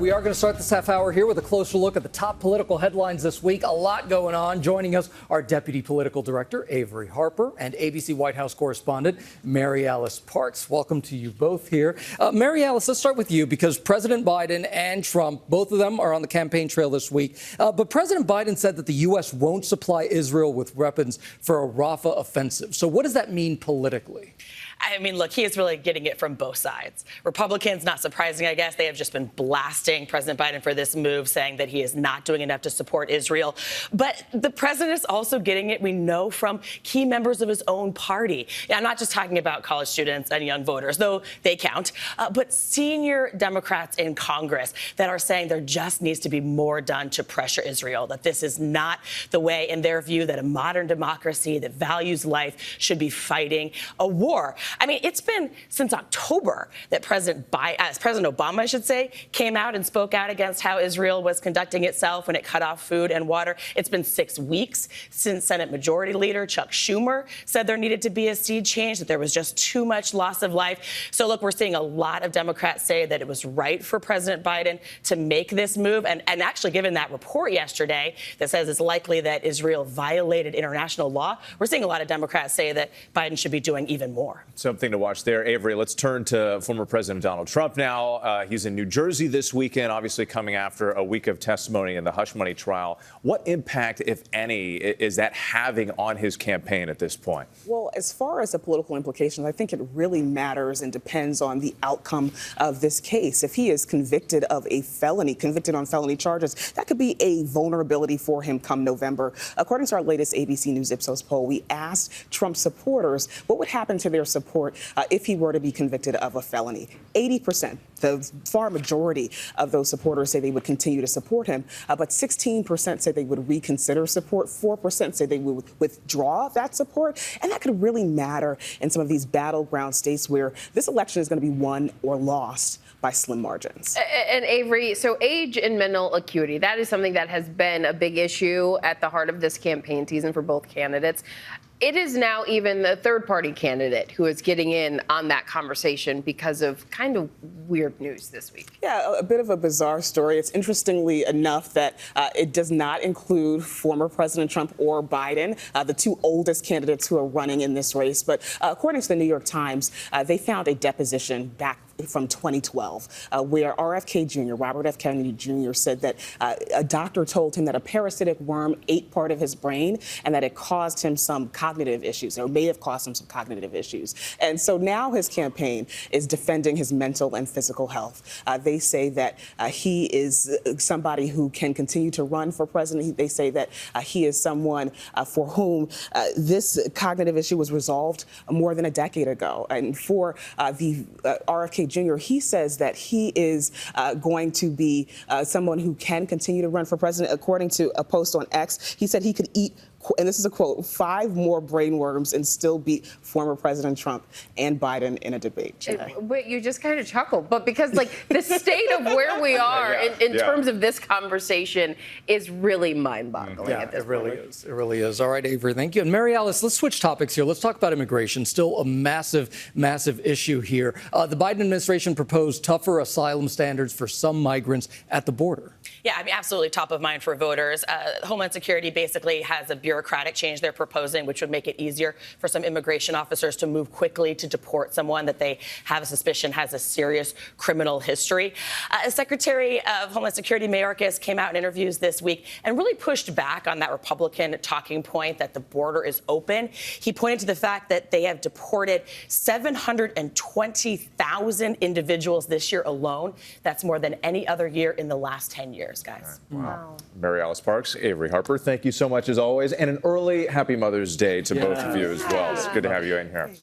We are going to start this half hour here with a closer look at the top political headlines this week. A lot going on. Joining us, our Deputy Political Director, Averi Harper, and ABC White House Correspondent, MaryAlice Parks. Welcome to you both here. MaryAlice, let's start with you because President Biden and Trump, both of them are on the campaign trail this week. But President Biden said that the U.S. won't supply Israel with weapons for a Rafah offensive. So what does that mean politically? I mean, look, he is really getting it from both sides. Republicans, not surprising, I guess, they have just been blasting President Biden for this move, saying that he is not doing enough to support Israel. But the president is also getting it, we know, from key members of his own party. I'm not just talking about college students and young voters, though they count, but senior Democrats in Congress that are saying there just needs to be more done to pressure Israel, that this is not the way, in their view, that a modern democracy that values life should be fighting a war. I mean, it's been since October that President Obama, I should say, came out and spoke out against how Israel was conducting itself when it cut off food and water. It's been 6 weeks since Senate Majority Leader Chuck Schumer said there needed to be a sea change, that there was just too much loss of life. So, look, we're seeing a lot of Democrats say that it was right for President Biden to make this move. And actually, given that report yesterday that says it's likely that Israel violated international law, we're seeing a lot of Democrats say that Biden should be doing even more. Something to watch there. Averi, let's turn to former President Donald Trump now. He's in New Jersey this weekend, obviously coming after a week of testimony in the hush money trial. What impact, if any, is that having on his campaign at this point? Well, as far as the political implications, I think it really matters and depends on the outcome of this case. If he is convicted of a felony, convicted on felony charges, that could be a vulnerability for him come November. According to our latest ABC News Ipsos poll, we asked Trump supporters what would happen to their support if he were to be convicted of a felony. 80%, the far majority of those supporters say they would continue to support him, but 16% say they would reconsider support, 4% say they would withdraw that support, and that could really matter in some of these battleground states where this election is going to be won or lost by slim margins. And Averi, so age and mental acuity, that is something that has been a big issue at the heart of this campaign season for both candidates. It is now even the third-party candidate who is getting in on that conversation because of kind of weird news this week. Yeah, a bit of a bizarre story. It's interestingly enough that it does not include former President Trump or Biden, the two oldest candidates who are running in this race. But according to the New York Times, they found a deposition back from 2012, where RFK Jr., Robert F. Kennedy Jr., said that a doctor told him that a parasitic worm ate part of his brain and that it caused him some cognitive issues, or may have caused him some cognitive issues. And so now his campaign is defending his mental and physical health. They say that he is somebody who can continue to run for president. They say that he is someone for whom this cognitive issue was resolved more than a decade ago. And for the RFK Jr., he says that he is going to be someone who can continue to run for president. According to a post on X, he said he could eat, and this is a quote, 5 more brain worms and still beat former President Trump and Biden in a debate. Wait, you just kind of chuckled, but because like the state of where we are in terms of this conversation is really mind-boggling at this point. It really is. All right, Averi, thank you. And MaryAlice, let's switch topics here. Let's talk about immigration. Still a massive, massive issue here. The Biden administration proposed tougher asylum standards for some migrants at the border. Yeah, I mean, absolutely top of mind for voters. Homeland Security basically has a bureaucratic change they're proposing, which would make it easier for some immigration officers to move quickly to deport someone that they have a suspicion has a serious criminal history. Secretary of Homeland Security Mayorkas came out in interviews this week and really pushed back on that Republican talking point that the border is open. He pointed to the fact that they have deported 720,000 individuals this year alone. That's more than any other year in the last 10 years, guys. Wow. MaryAlice Parks, Averi Harper, thank you so much as always. And an early happy Mother's Day to both of you as well. It's good to have you in here.